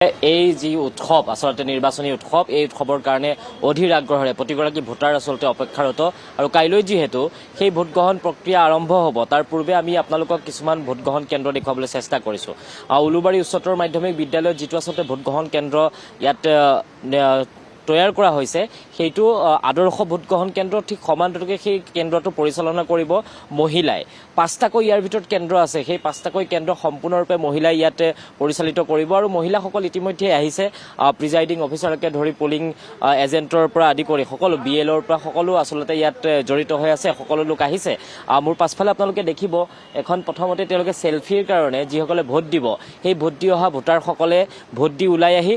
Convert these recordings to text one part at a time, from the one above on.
এই যি উৎসৱ আচলতে নিৰ্বাচনী উৎসৱ এই উৎসৱৰ কাৰণে অধীৰ আগ্ৰহেৰে প্ৰতিগৰাকী ভোটাৰ আচলতে অপেক্ষাৰত আৰু কাইলৈ যিহেতু সেই ভোটগ্ৰহণ প্ৰক্ৰিয়া আৰম্ভ হ'ব তাৰ পূৰ্বে আমি আপোনালোকক কিছুমান ভোটগ্ৰহণ কেন্দ্ৰ দেখুৱাবলৈ চেষ্টা কৰিছোঁ। উলুবাৰী উচ্চতৰ মাধ্যমিক বিদ্যালয়ত যিটো আচলতে ভোটগ্ৰহণ কেন্দ্ৰ ইয়াত তৈয়াৰ কৰা হৈছে সেইটো আদৰ্শ ভোটগ্ৰহণ কেন্দ্ৰ ঠিক সমান্তৰালকৈ সেই কেন্দ্ৰটো পৰিচালনা কৰিব মহিলাই। 5টাকৈ ইয়াৰ ভিতৰত কেন্দ্ৰ আছে, সেই 5টাকৈ কেন্দ্ৰ সম্পূৰ্ণৰূপে মহিলাই ইয়াতে পৰিচালিত কৰিব আৰু মহিলাসকল ইতিমধ্যে আহিছে। প্ৰিজাইডিং অফিচাৰকে ধৰি পলিং এজেণ্টৰ পৰা আদি কৰি সকলো BLOৰ পৰা সকলো আচলতে ইয়াত জড়িত হৈ আছে, সকলো লোক আহিছে। মোৰ পাছফালে আপোনালোকে দেখিব এখন প্ৰথমতে তেওঁলোকে চেলফিৰ কাৰণে যিসকলে ভোট দিব সেই ভোট দি অহা ভোটাৰসকলে ভোট দি ওলাই আহি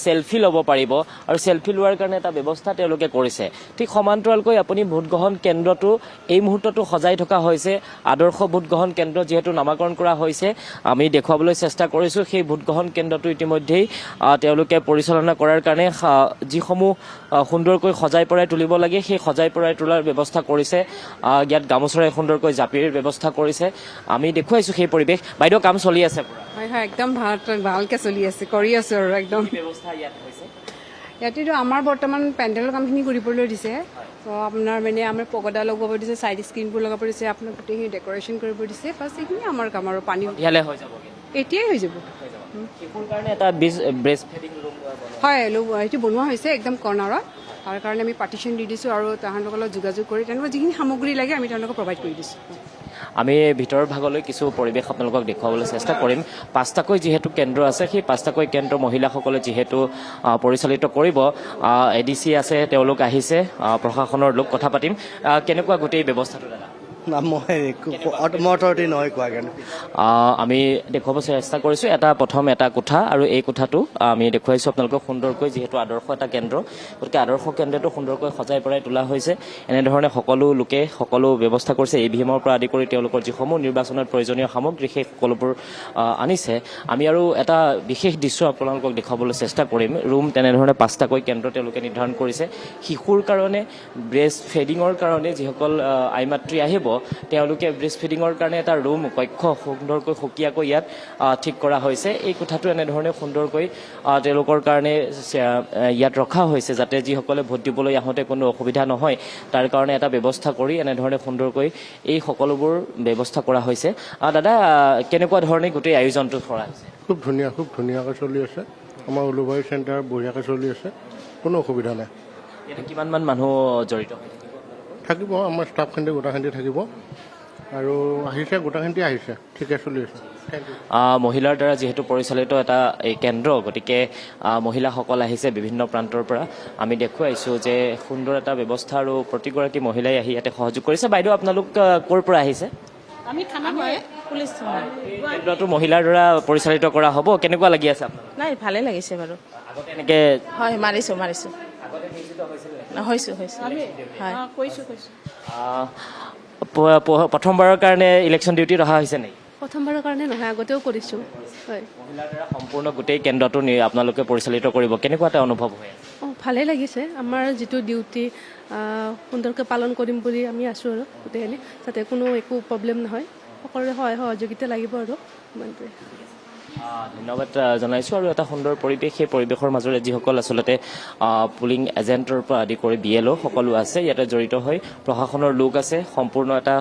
চেলফি ল'ব পাৰিব আৰু চেলফি লোৱাৰ কাৰণে এটা ব্যৱস্থা তেওঁলোকে কৰিছে। ঠিক সমান্তৰালকৈ আপুনি ভোটগ্ৰহণ কেন্দ্ৰটো এই মুহূৰ্তটো সজাই থকা হৈছে আদৰ্শ ভোটগ্ৰহণ কেন্দ্ৰ যিহেতু নামাকৰণ কৰা হৈছে। আমি দেখুৱাবলৈ চেষ্টা কৰিছোঁ সেই ভোটগ্ৰহণ কেন্দ্ৰটো ইতিমধ্যেই তেওঁলোকে পৰিচালনা কৰাৰ কাৰণে যিসমূহ সুন্দৰকৈ সজাই পৰাই তুলিব লাগে সেই সজাই পৰাই তোলাৰ ব্যৱস্থা কৰিছে। ইয়াত গামোচাৰে সুন্দৰকৈ জাপিৰ ব্যৱস্থা কৰিছে। আমি দেখুৱাইছোঁ সেই পৰিৱেশ। বাইদেউ কাম চলি আছে পুৰা? হয় হয়, একদম ভালকৈ চলি আছে, কৰি আছোঁ আৰু একদম ব্যৱস্থা ইয়াত হৈছে। ইয়াতেতো আমাৰ বৰ্তমান পেণ্ডেলৰ কামখিনি কৰিবলৈ দিছে। ত' আপোনাৰ মানে আমাৰ পৰ্দা লগাব দিছে, চাইড স্ক্ৰীনবোৰ লগাব দিছে, আপোনাৰ গোটেইখিনি ডেক'ৰেশ্যন কৰিব দিছে। ফাৰ্ষ্ট এইখিনি আমাৰ কাম আৰু পানী ইয়ালৈ হৈ যাব এতিয়াই হৈ যাব। শিশুৰ কাৰণে এটা ব্ৰেষ্ট ফিডিং ৰুম হয়, এইটো বনোৱা হৈছে একদম কৰ্নাৰত। তাৰ কাৰণে আমি পাৰ্টিশ্যন দি দিছোঁ আৰু তাহাঁতৰ লগত যোগাযোগ কৰি তেওঁলোকৰ যিখিনি সামগ্ৰী লাগে আমি তেওঁলোকক প্ৰভাইড কৰি দিছোঁ। আমি ভিতৰৰ ভাগলৈ কিছু পৰিৱেশ আপোনালোকক দেখুৱাবলৈ চেষ্টা কৰিম। 5টাকৈ যিহেতু কেন্দ্ৰ আছে সেই 5টাকৈ কেন্দ্ৰ মহিলাসকলে যিহেতু পৰিচালিত কৰিব। ADC আছে, তেওঁলোক আহিছে, প্ৰশাসনৰ লোক কথা পাতিম। কেনেকুৱা গোটেই ব্যৱস্থাটো দাদা? আমি দেখুৱাব চেষ্টা কৰিছোঁ প্ৰথম এটা কোঠা আৰু এই কোঠাটো আমি দেখুৱাইছোঁ আপোনালোকক সুন্দৰকৈ যিহেতু আদৰ্শ এটা কেন্দ্ৰ, গতিকে আদৰ্শ কেন্দ্ৰটো সুন্দৰকৈ সজাই পৰাই তোলা হৈছে। এনেধৰণে সকলো লোকে সকলো ব্যৱস্থা কৰিছে। EVM-ৰ পৰা আদি কৰি তেওঁলোকৰ যিসমূহ নিৰ্বাচনত প্ৰয়োজনীয় সামগ্ৰী সেই সকলোবোৰ আনিছে। আমি আৰু এটা বিশেষ দৃশ্য আপোনালোকক দেখুৱাবলৈ চেষ্টা কৰিম। ৰুম তেনেধৰণে 5টাকৈ কেন্দ্ৰ তেওঁলোকে নিৰ্ধাৰণ কৰিছে। শিশুৰ কাৰণে ব্ৰেষ্ট ফিডিঙৰ কাৰণে যিসকল আই মাতৃ আহিব তেওঁলোকে ব্ৰেষ্ট ফিডিঙৰ কাৰণে এটা ৰুম কক্ষ সুন্দৰকৈ সুকীয়াকৈ ইয়াত ঠিক কৰা হৈছে। এই কোঠাটো এনেধৰণে সুন্দৰকৈ তেওঁলোকৰ কাৰণে ইয়াত ৰখা হৈছে যাতে যিসকলে ভোট দিবলৈ আহোঁতে কোনো অসুবিধা নহয় তাৰ কাৰণে এটা ব্যৱস্থা কৰি এনেধৰণে সুন্দৰকৈ এই সকলোবোৰ ব্যৱস্থা কৰা হৈছে। দাদা, কেনেকুৱা ধৰণে গোটেই আয়োজনটো কৰা হৈছে? খুব ধুনীয়াকৈ চলি আছে। আমাৰ উলুবাৰী চেণ্টাৰ বঢ়িয়াকৈ চলি আছে, কোনো অসুবিধা নাই। ইয়াতে কিমানমান মানুহ জড়িত থাকিব? আমাৰ ষ্টাফখিনি গোটাখিনি থাকিব আৰু আহিছে, গোটাখিনি আহিছে, ঠিকে চলি আছে। মহিলাৰ দ্বাৰা যিহেতু পৰিচালিত এটা এই কেন্দ্ৰ, গতিকে মহিলাসকল আহিছে বিভিন্ন প্ৰান্তৰ পৰা। আমি দেখুৱাইছোঁ যে সুন্দৰ এটা ব্যৱস্থা আৰু প্ৰতিগৰাকী মহিলাই আহি ইয়াতে সহযোগ কৰিছে। বাইদেউ, আপোনালোক ক'ৰ পৰা আহিছে? আমি থানালৈ পুলিচ কেন্দ্ৰটো মহিলাৰ দ্বাৰা পৰিচালিত কৰা হ'ব। কেনেকুৱা লাগি আছে আপোনাৰ? নাই, ভালে লাগিছে বাৰু। আগতে এনেকৈ হয়, মাৰিছোঁ হৈছোঁ হয়, কৈছোঁ প্ৰথমবাৰৰ কাৰণে ইলেকশ্যন ডিউটিত অহা হৈছে নেকি? প্ৰথমবাৰৰ কাৰণে নহয়, আগতেও কৰিছোঁ। হয়, মহিলাৰ দ্বাৰা সম্পূৰ্ণ গোটেই কেন্দ্ৰটো আপোনালোকে পৰিচালিত কৰিব। কেনেকুৱা এটা অনুভৱ হৈ আছে? ভালেই লাগিছে। আমাৰ যিটো ডিউটি সুন্দৰকৈ পালন কৰিম বুলি আমি আছোঁ আৰু গোটেইখিনি, যাতে কোনো একো প্ৰব্লেম নহয়। সকলোৰে সহযোগিতা লাগিব আৰু ইমানটোৱে। ধন্যবাদ জনাইছোঁ। আৰু এটা সুন্দৰ পৰিৱেশ, সেই পৰিৱেশৰ মাজৰে যিসকল আচলতে পুলিং এজেণ্টৰ পৰা আদি কৰি BLO সকলো আছে ইয়াতে জড়িত হৈ, প্ৰশাসনৰ লোক আছে, সম্পূৰ্ণ এটা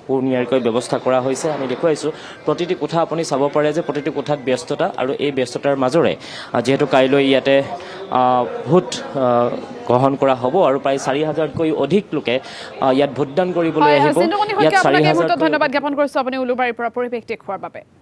সুনিয়াৰকৈ ব্যৱস্থা কৰা হৈছে। আমি দেখুৱাইছোঁ প্ৰতিটো কোঠা আপুনি চাব পাৰে যে প্ৰতিটো কোঠাত ব্যস্ততা, আৰু এই ব্যস্ততাৰ মাজৰে যিহেতু কাইলৈ ইয়াতে ভোট গ্ৰহণ কৰা হ'ব আৰু প্ৰায় 4,000তকৈ অধিক লোকে ইয়াত ভোটদান কৰিবলৈ আহিব। ধন্যবাদ জ্ঞাপন কৰিছোঁ আপুনি উলুবাৰীৰ পৰা পৰিৱেশ দেখুওৱাৰ বাবে।